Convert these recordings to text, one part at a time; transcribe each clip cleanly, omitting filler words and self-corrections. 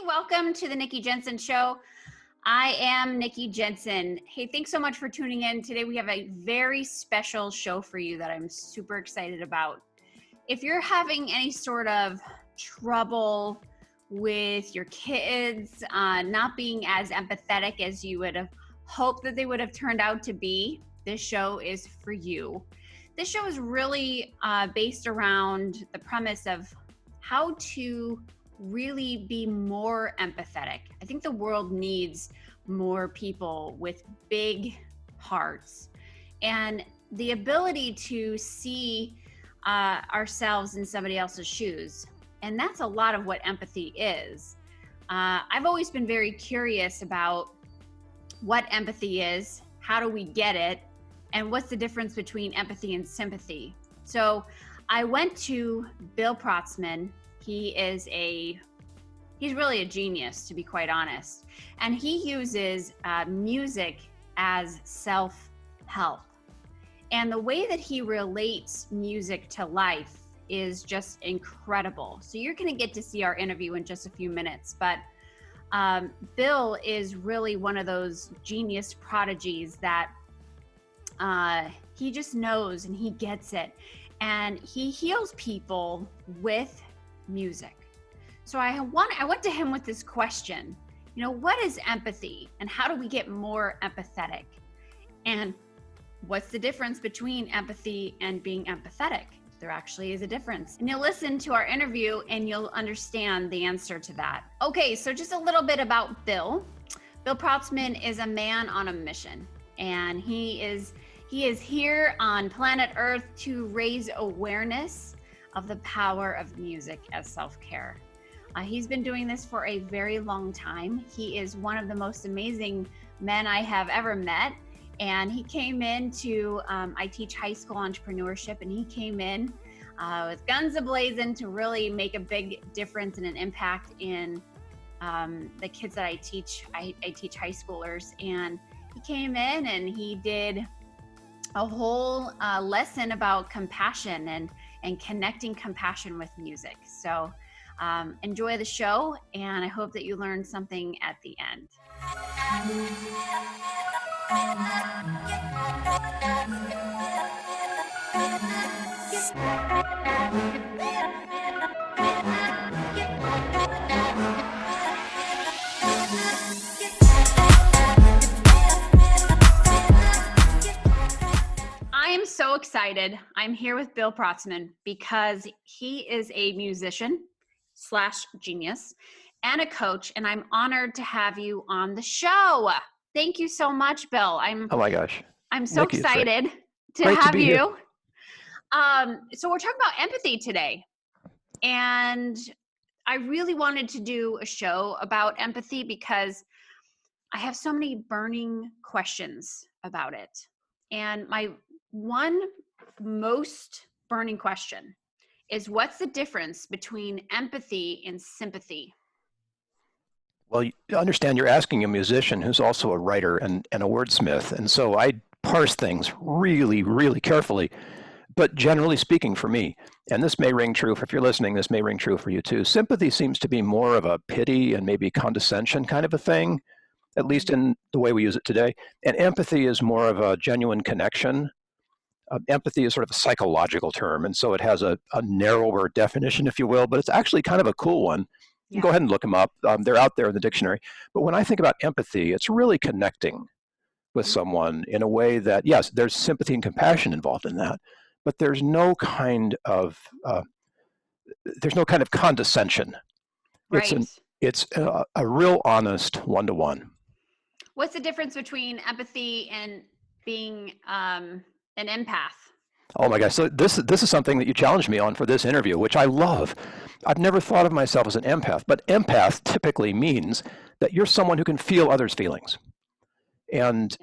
welcome to the Nikki Jencen Show. I am Nikki Jencen. Hey, thanks so much for tuning in. Today we have a very special show for you that I'm super excited about. If you're having any sort of trouble with your kids not being as empathetic as you would have hoped that they would have turned out to be, this show is for you. This show is really based around the premise of how to really be more empathetic. I think the world needs more people with big hearts and the ability to see ourselves in somebody else's shoes. And that's a lot of what empathy is. I've always been very curious about what empathy is, how do we get it, and what's the difference between empathy and sympathy. So I went to Bill Protzmann. He's really a genius, to be quite honest. And he uses music as self-help. And the way that he relates music to life is just incredible. So you're gonna get to see our interview in just a few minutes, but Bill is really one of those genius prodigies that he just knows and he gets it. And he heals people with music. So I went to him with this question, what is empathy and how do we get more empathetic? And what's the difference between empathy and being empathetic? There actually is a difference. And you'll listen to our interview and you'll understand the answer to that. Okay, so just a little bit about Bill. Bill Protzmann is a man on a mission, and he is here on planet Earth to raise awareness of the power of music as self-care. He's been doing this for a very long time. He is one of the most amazing men I have ever met. And he came in to, I teach high school entrepreneurship, and he came in with guns a-blazing to really make a big difference and an impact in the kids that I teach. I teach high schoolers, and he came in and he did a whole lesson about compassion and connecting compassion with music. So enjoy the show, and I hope that you learned something at the end. I am so excited. I'm here with Bill Protzmann because he is a musician / genius and a coach, and I'm honored to have you on the show. Thank you so much, Bill. Oh my gosh. I'm so Nikki, excited to great have to be you. Here. So we're talking about empathy today. And I really wanted to do a show about empathy because I have so many burning questions about it. And my one most burning question is, what's the difference between empathy and sympathy? Well, you understand you're asking a musician who's also a writer and a wordsmith. And so I parse things really, really carefully. But generally speaking for me, and this may ring true, if you're listening, this may ring true for you too, sympathy seems to be more of a pity and maybe condescension kind of a thing, at least in the way we use it today. And empathy is more of a genuine connection. Empathy is sort of a psychological term, and so it has a narrower definition, if you will, but it's actually kind of a cool one. You can go ahead and look them up. They're out there in the dictionary. But when I think about empathy, it's really connecting with someone in a way that, yes, there's sympathy and compassion involved in that, but there's no kind of condescension. Right. It's a real honest one-to-one. What's the difference between empathy and being an empath? Oh my gosh, so this is something that you challenged me on for this interview, which I love. I've never thought of myself as an empath, but empath typically means that you're someone who can feel others' feelings. And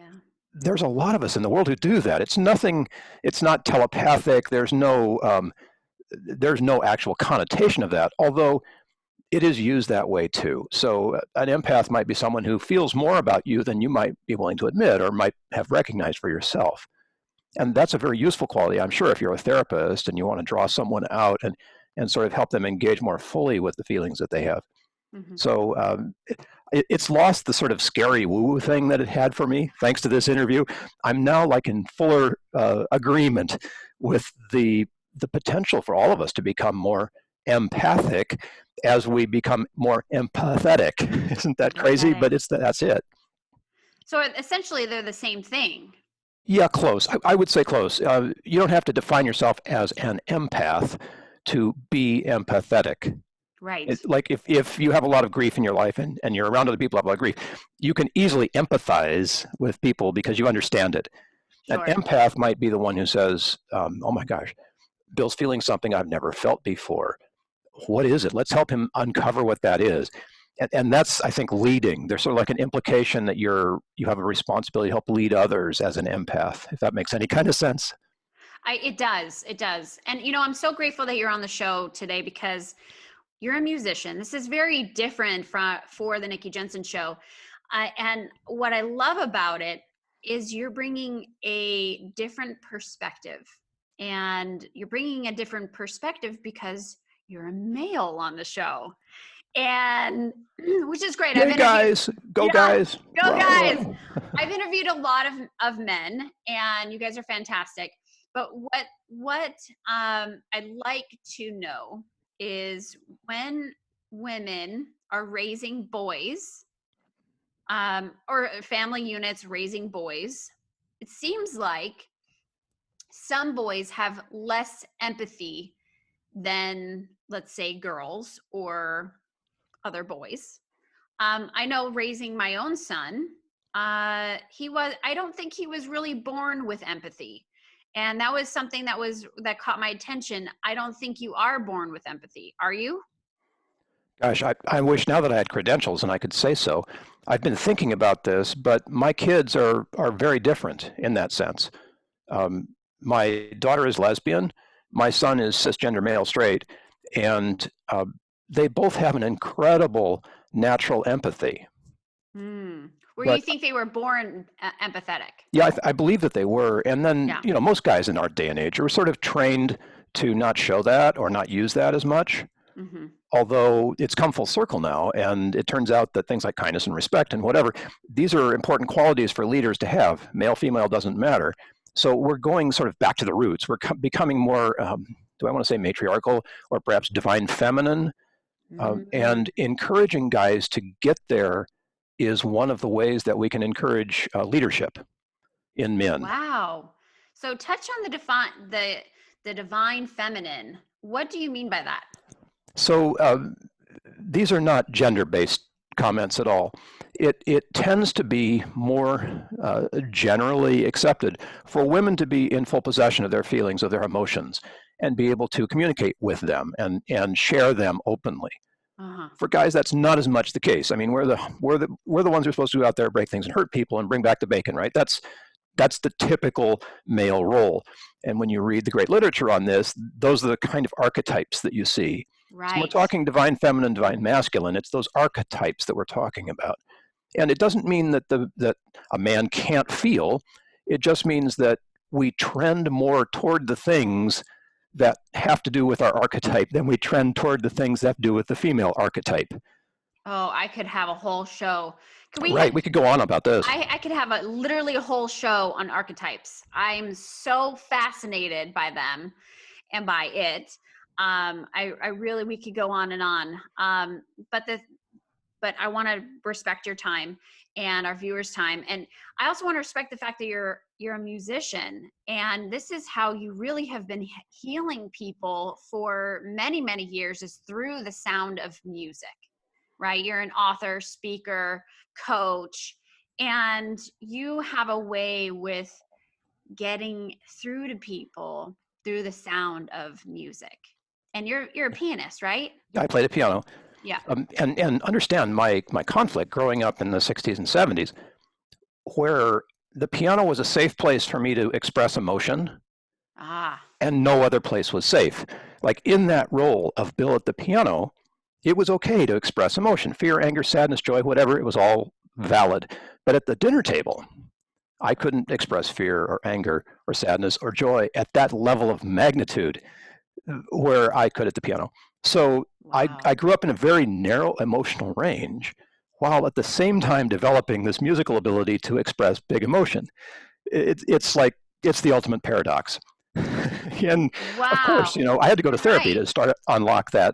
there's a lot of us in the world who do that. It's not telepathic, there's no actual connotation of that, although it is used that way too. So an empath might be someone who feels more about you than you might be willing to admit or might have recognized for yourself. And that's a very useful quality, I'm sure, if you're a therapist and you want to draw someone out and sort of help them engage more fully with the feelings that they have. Mm-hmm. So it's lost the sort of scary woo-woo thing that it had for me, thanks to this interview. I'm now like in fuller agreement with the potential for all of us to become more empathic as we become more empathetic. Isn't that crazy? But that's it. So essentially, they're the same thing. Yeah, close. I would say close. You don't have to define yourself as an empath to be empathetic. Right. Like if you have a lot of grief in your life and you're around other people who have a lot of grief, you can easily empathize with people because you understand it. Sure. An empath might be the one who says, oh my gosh, Bill's feeling something I've never felt before. What is it? Let's help him uncover what that is. And that's, I think, leading. There's sort of like an implication that you have a responsibility to help lead others as an empath, if that makes any kind of sense. It does. And, I'm so grateful that you're on the show today because you're a musician. This is very different for the Nikki Jencen show. And what I love about it is you're bringing a different perspective. And you're bringing a different perspective because you're a male on the show. And which is great. Hey guys, go guys. Go guys. I've interviewed a lot of men and you guys are fantastic. But what I'd like to know is when women are raising boys, or family units raising boys, it seems like some boys have less empathy than, let's say, girls or other boys. I know raising my own son, I don't think he was really born with empathy. And that was something that caught my attention. I don't think you are born with empathy. Are you? Gosh, I wish now that I had credentials and I could say so. I've been thinking about this, but my kids are very different in that sense. My daughter is lesbian. My son is cisgender male straight. And they both have an incredible natural empathy. Where you think they were born empathetic? Yeah, I believe that they were. And then, most guys in our day and age are sort of trained to not show that or not use that as much. Mm-hmm. Although it's come full circle now, and it turns out that things like kindness and respect and whatever, these are important qualities for leaders to have. Male, female, doesn't matter. So we're going sort of back to the roots. We're becoming more, do I want to say matriarchal or perhaps divine feminine? And encouraging guys to get there is one of the ways that we can encourage leadership in men. Wow. So touch on the divine feminine. What do you mean by that? So these are not gender-based comments at all. It tends to be more generally accepted for women to be in full possession of their feelings, of their emotions, and be able to communicate with them and share them openly. Uh-huh. For guys, that's not as much the case. I mean, we're the ones who are supposed to go out there, break things, and hurt people, and bring back the bacon, right? That's the typical male role. And when you read the great literature on this, those are the kind of archetypes that you see. Right. So we're talking divine feminine, divine masculine. It's those archetypes that we're talking about. And it doesn't mean that that a man can't feel. It just means that we trend more toward the things that have to do with our archetype than we trend toward the things that have to do with the female archetype. Oh, I could have a whole show. We could go on about this. I could have literally a whole show on archetypes. I'm so fascinated by them and by it. We could go on and on. But I want to respect your time and our viewers' time. And I also want to respect the fact that you're a musician. And this is how you really have been healing people for many, many years, is through the sound of music, right? You're an author, speaker, coach, and you have a way with getting through to people through the sound of music. And you're a pianist, right? I play the piano. Yeah. And understand my conflict growing up in the 60s and 70s, where the piano was a safe place for me to express emotion. And no other place was safe. Like in that role of Bill at the piano, it was okay to express emotion, fear, anger, sadness, joy, whatever. It was all valid. But at the dinner table, I couldn't express fear or anger or sadness or joy at that level of magnitude where I could at the piano. So Wow. I grew up in a very narrow emotional range while at the same time developing this musical ability to express big emotion. It's like, it's the ultimate paradox. And of course, Wow. I had to go to therapy Right. to start unlock the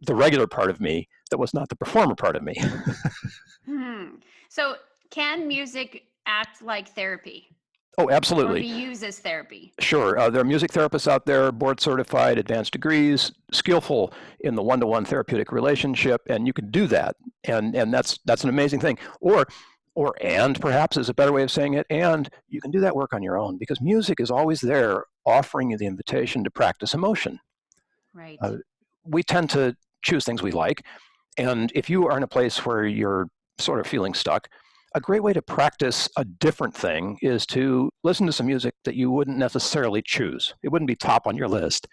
regular part of me that was not the performer part of me. So can music act like therapy Oh, or be absolutely. used as therapy? Sure. There are music therapists out there, board certified, advanced degrees, skillful in the one-to-one therapeutic relationship, and you can do that. And that's an amazing thing. And perhaps is a better way of saying it, and you can do that work on your own, because music is always there offering you the invitation to practice emotion. Right. We tend to choose things we like. And if you are in a place where you're sort of feeling stuck, a great way to practice a different thing is to listen to some music that you wouldn't necessarily choose. It wouldn't be top on your list,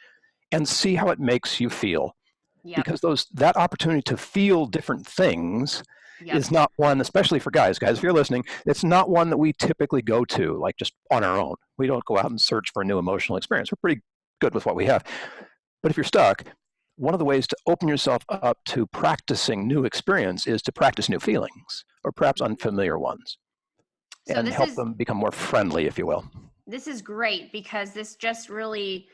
and see how it makes you feel. Yep. Because that opportunity to feel different things Yep. is not one, especially for guys. Guys, if you're listening, it's not one that we typically go to like just on our own. We don't go out and search for a new emotional experience. We're pretty good with what we have. But if you're stuck, one of the ways to open yourself up to practicing new experience is to practice new feelings, or perhaps unfamiliar ones, So and help them become more friendly, if you will. this is great, because this just really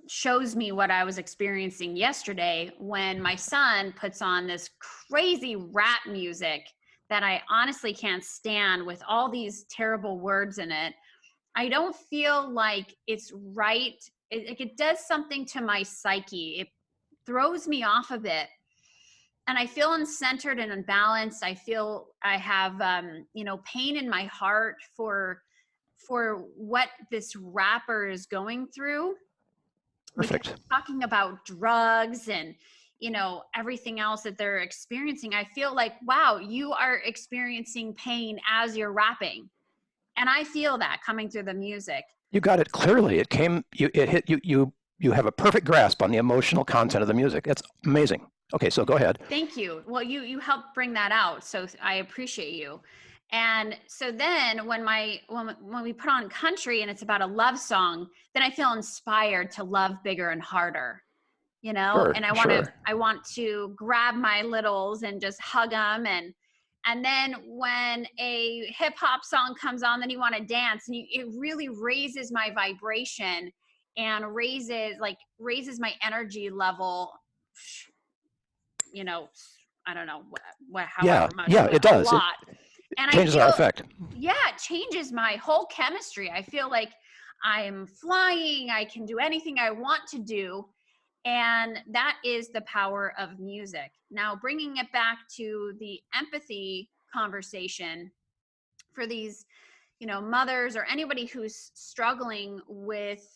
shows me what I was experiencing yesterday when my son puts on this crazy rap music that I honestly can't stand, with all these terrible words in it. I don't feel like it's right. It does something to my psyche. It throws me off a bit. And I feel uncentered and unbalanced. I feel I have, pain in my heart for what this rapper is going through, because Perfect. talking about drugs and everything else that they're experiencing. I feel like, wow, you are experiencing pain as you're rapping, and I feel that coming through the music. You got it clearly. It hit you. You have a perfect grasp on the emotional content of the music. It's amazing. Okay, so go ahead. Thank you. Well, you helped bring that out, so I appreciate you. And so then when we put on country and it's about a love song, then I feel inspired to love bigger and harder, Sure, and sure. I want to grab my littles and just hug them. And then when a hip hop song comes on, then you want to dance, and it really raises my vibration and raises my energy level, I don't know Yeah, however much, yeah, but it a does. It lot. And I changes our feel, effect. yeah, it changes my whole chemistry. I feel like I'm flying. I can do anything I want to do. And that is the power of music. Now, bringing it back to the empathy conversation for these, mothers or anybody who's struggling with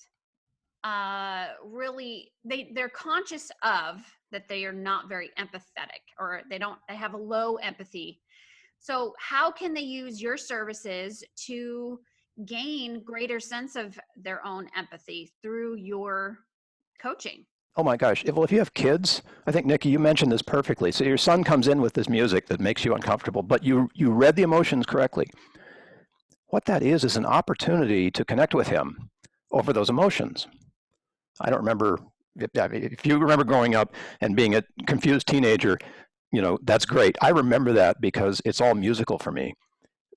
really, they're conscious of that they are not very empathetic, or they have a low empathy. So how can they use your services to gain greater sense of their own empathy through your coaching? Oh my gosh. Well, if you have kids, I think, Nikki, you mentioned this perfectly. So your son comes in with this music that makes you uncomfortable, but you read the emotions correctly. What that is an opportunity to connect with him over those emotions. I don't remember if you remember growing up and being a confused teenager, that's great. I remember that because it's all musical for me.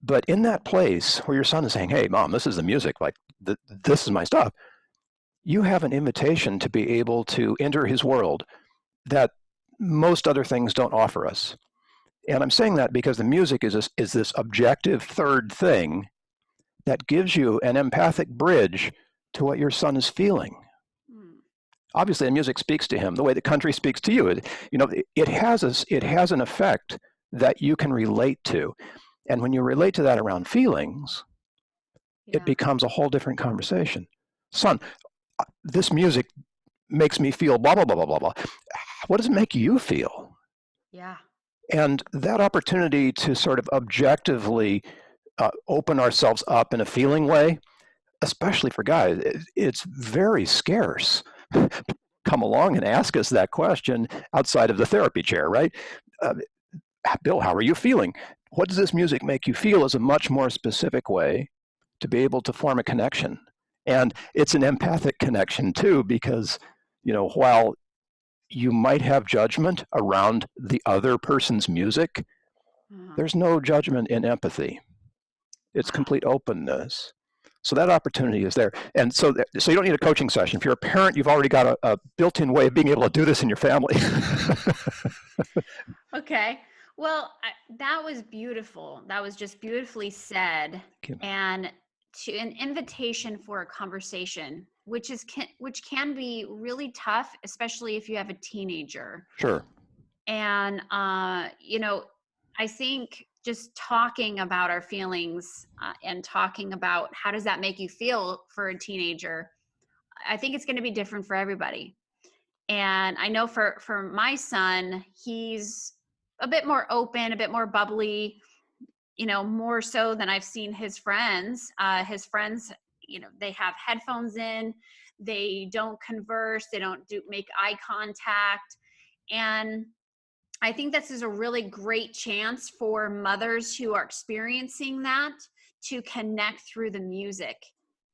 But in that place where your son is saying, "Hey, mom, this is the music. Like, this is my stuff," you have an invitation to be able to enter his world that most other things don't offer us. And I'm saying that because the music is this objective third thing that gives you an empathic bridge to what your son is feeling. Obviously, the music speaks to him the way the country speaks to you. It has an effect that you can relate to. And when you relate to that around feelings, it becomes a whole different conversation. Son, this music makes me feel blah, blah, blah, blah, blah, blah. What does it make you feel? Yeah. And that opportunity to sort of objectively open ourselves up in a feeling way, especially for guys, it's very scarce. Come along and ask us that question outside of the therapy chair, right? Bill, how are you feeling? What does this music make you feel is a much more specific way to be able to form a connection. And it's an empathic connection too, because, while you might have judgment around the other person's music. Uh, There's no judgment in empathy. It's wow. complete openness. So that opportunity is there. And so you don't need a coaching session. If you're a parent, you've already got a built-in way of being able to do this in your family. Okay. Well, that was beautiful. That was just beautifully said. And to an invitation for a conversation, which can be really tough, especially if you have a teenager. Sure. And I think just talking about our feelings and talking about how does that make you feel for a teenager, I think it's going to be different for everybody. And I know for my son, he's a bit more open, a bit more bubbly, more so than I've seen his friends. His friends, they have headphones in, they don't converse, they don't make eye contact. And I think this is a really great chance for mothers who are experiencing that to connect through the music.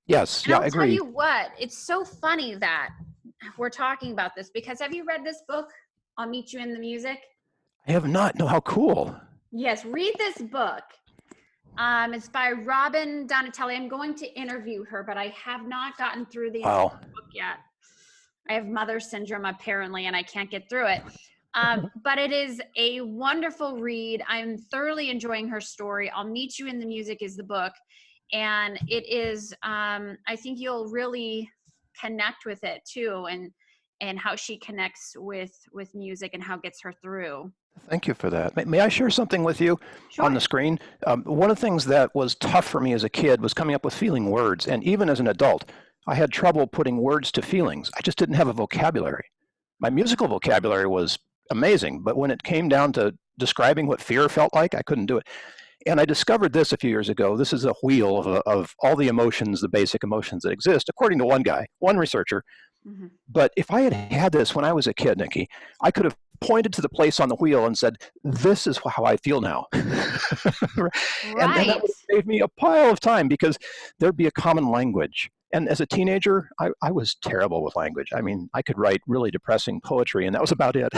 Yes, And yeah, I'll I tell agree. you what, it's so funny that we're talking about this, because have you read this book, I'll Meet You in the Music? I have not. No, how cool. Yes, read this book. It's by Robin Donatelli. I'm going to interview her, but I have not gotten through the entire book yet. I have mother syndrome apparently, and I can't get through it. But it is a wonderful read. I'm thoroughly enjoying her story. I'll Meet You in the Music is the book. And it is, I think you'll really connect with it too, and how she connects with music and how it gets her through. Thank you for that. May I share something with you on Sure. the screen? One of the things that was tough for me as a kid was coming up with feeling words. And even as an adult, I had trouble putting words to feelings. I just didn't have a vocabulary. My musical vocabulary was amazing, but when it came down to describing what fear felt like, I couldn't do it. And I discovered this a few years ago. This is a wheel of all the emotions, the basic emotions that exist, according to one guy, one researcher. Mm-hmm. But if I had had this when I was a kid, Nikki, I could have pointed to the place on the wheel and said, "This is how I feel now." And that would have saved me a pile of time because there'd be a common language. And as a teenager, I was terrible with language. I mean, I could write really depressing poetry, and that was about it.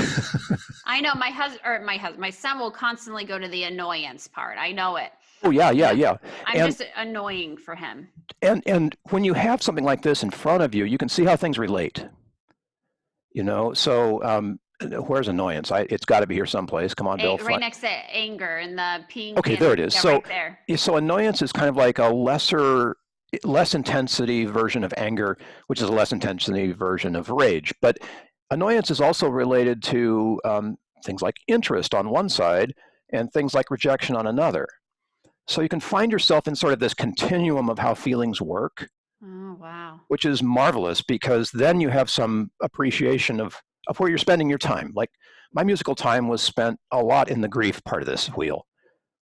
I know my son will constantly go to the annoyance part. I know it. Oh, yeah. I'm just annoying for him. And when you have something like this in front of you, you can see how things relate. So where's annoyance? It's got to be here someplace. Come on, Bill. Right next to anger and the pink. Okay, there it is. So, right there. So annoyance is kind of like a less intensity version of anger, which is a less intensity version of rage. But annoyance is also related to things like interest on one side and things like rejection on another. So you can find yourself in sort of this continuum of how feelings work. Oh, wow. Which is marvelous because then you have some appreciation of where you're spending your time. Like my musical time was spent a lot in the grief part of this wheel.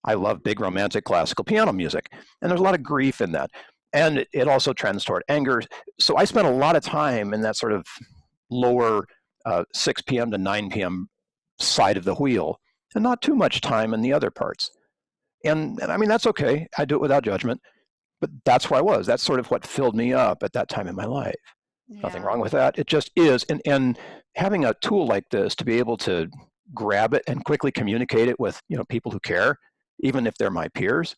I love big romantic classical piano music, and there's a lot of grief in that. And it also trends toward anger. So I spent a lot of time in that sort of lower 6 p.m. to 9 p.m. side of the wheel, and not too much time in the other parts. And I mean, that's okay. I do it without judgment. But that's where I was. That's sort of what filled me up at that time in my life. Yeah. Nothing wrong with that. It just is. And having a tool like this to be able to grab it and quickly communicate it with people who care, even if they're my peers,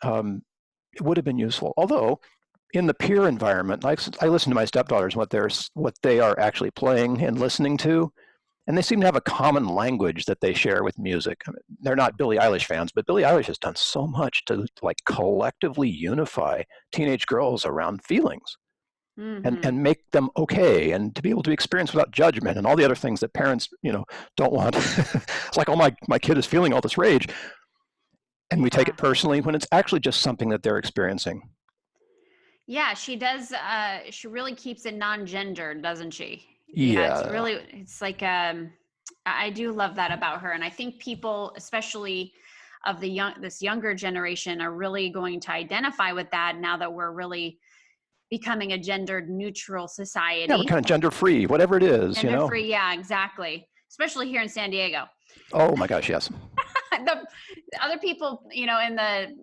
it would have been useful. Although in the peer environment, like I listen to my stepdaughters, what they are actually playing and listening to, and they seem to have a common language that they share with music. I mean, they're not Billie Eilish fans, but Billie Eilish has done so much to like collectively unify teenage girls around feelings and make them okay, and to be able to experience without judgment and all the other things that parents, don't want. It's like, oh, my kid is feeling all this rage. And we take it personally when it's actually just something that they're experiencing. Yeah, she does. She really keeps it non-gendered, doesn't she? Yeah. It's like, I do love that about her. And I think people, especially of this younger generation, are really going to identify with that now that we're really becoming a gendered neutral society. Yeah, we're kind of gender free, whatever it is, Gender free, yeah, exactly. Especially here in San Diego. Oh my gosh, yes. The other people, in the,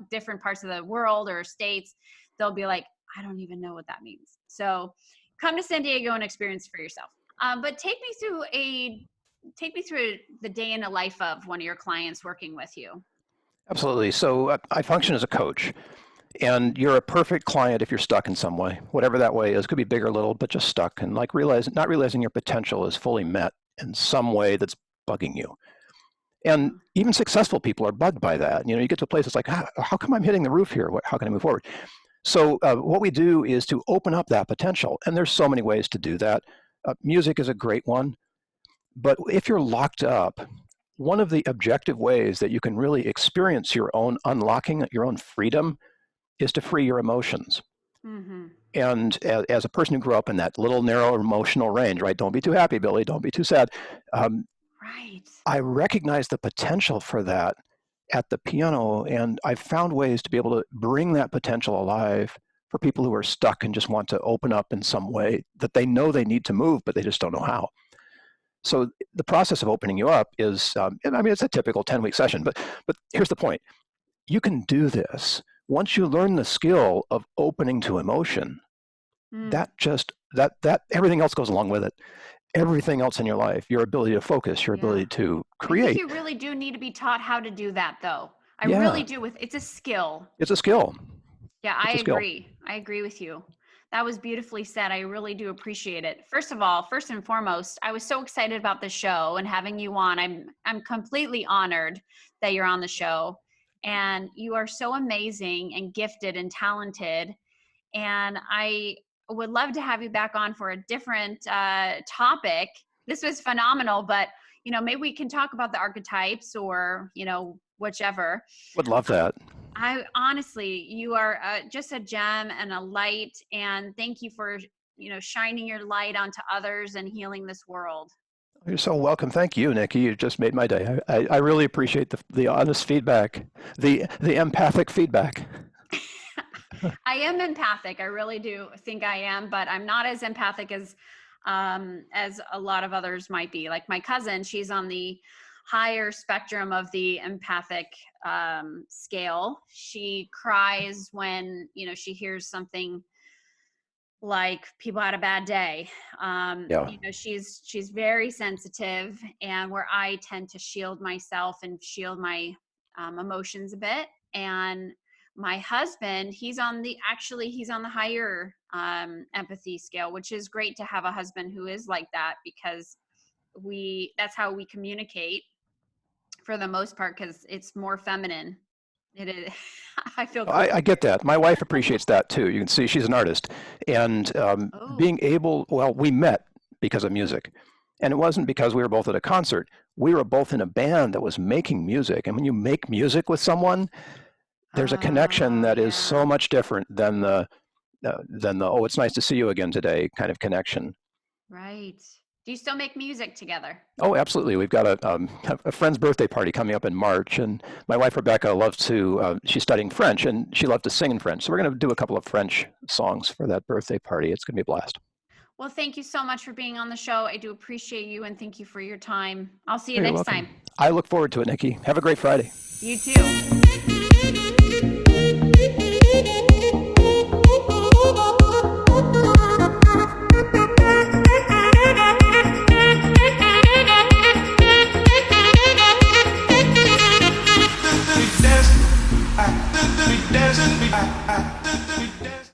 different parts of the world or states, they'll be like, I don't even know what that means. So come to San Diego and experience for yourself. But take me through the day in the life of one of your clients working with you. Absolutely. So I function as a coach, and you're a perfect client if you're stuck in some way, whatever that way is. Could be big or little, but just stuck, and like not realizing your potential is fully met in some way that's bugging you. And even successful people are bugged by that. You get to a place that's like, how come I'm hitting the roof here? How can I move forward? So what we do is to open up that potential, and there's so many ways to do that. Music is a great one, but if you're locked up, one of the objective ways that you can really experience your own unlocking, your own freedom, is to free your emotions. Mm-hmm. And as a person who grew up in that little narrow emotional range, right? Don't be too happy, Billy. Don't be too sad. Right. I recognize the potential for that at the piano, and I've found ways to be able to bring that potential alive for people who are stuck and just want to open up in some way that they know they need to move, but they just don't know how. So the process of opening you up is, it's a typical 10-week session, but here's the point. You can do this. Once you learn the skill of opening to emotion, that everything else goes along with it. Everything else in your life, your ability to focus, your ability to create. I think you really do need to be taught how to do that, though. I really do. It's a skill. It's a skill. Yeah, I agree. I agree with you. That was beautifully said. I really do appreciate it. First of all, first and foremost, I was so excited about the show and having you on. I'm completely honored that you're on the show, and you are so amazing and gifted and talented. And I would love to have you back on for a different topic. This was phenomenal, but maybe we can talk about the archetypes or whichever. Would love that. I honestly, you are just a gem and a light, and thank you for shining your light onto others and healing this world. You're so welcome. Thank you, Nikki. You just made my day. I really appreciate the honest feedback, the empathic feedback. I am empathic. I really do think I am, but I'm not as empathic as a lot of others might be. Like my cousin, she's on the higher spectrum of the empathic scale. She cries when she hears something like people had a bad day. She's very sensitive, and where I tend to shield myself and shield my emotions a bit. And my husband, he's on the higher empathy scale, which is great to have a husband who is like that, because that's how we communicate for the most part, because it's more feminine. It is. I feel cool. I get that. My wife appreciates that too. You can see she's an artist, and being able, we met because of music, and it wasn't because we were both at a concert. We were both in a band that was making music, and when you make music with someone, there's a connection that is so much different than the oh, it's nice to see you again today kind of connection. Right. Do you still make music together? Oh, absolutely. We've got a friend's birthday party coming up in March, and my wife Rebecca loves to. She's studying French, and she loves to sing in French. So we're going to do a couple of French songs for that birthday party. It's going to be a blast. Well, thank you so much for being on the show. I do appreciate you, and thank you for your time. I'll see you You're next welcome. time. I look forward to it, Nikki. Have a great Friday. You too.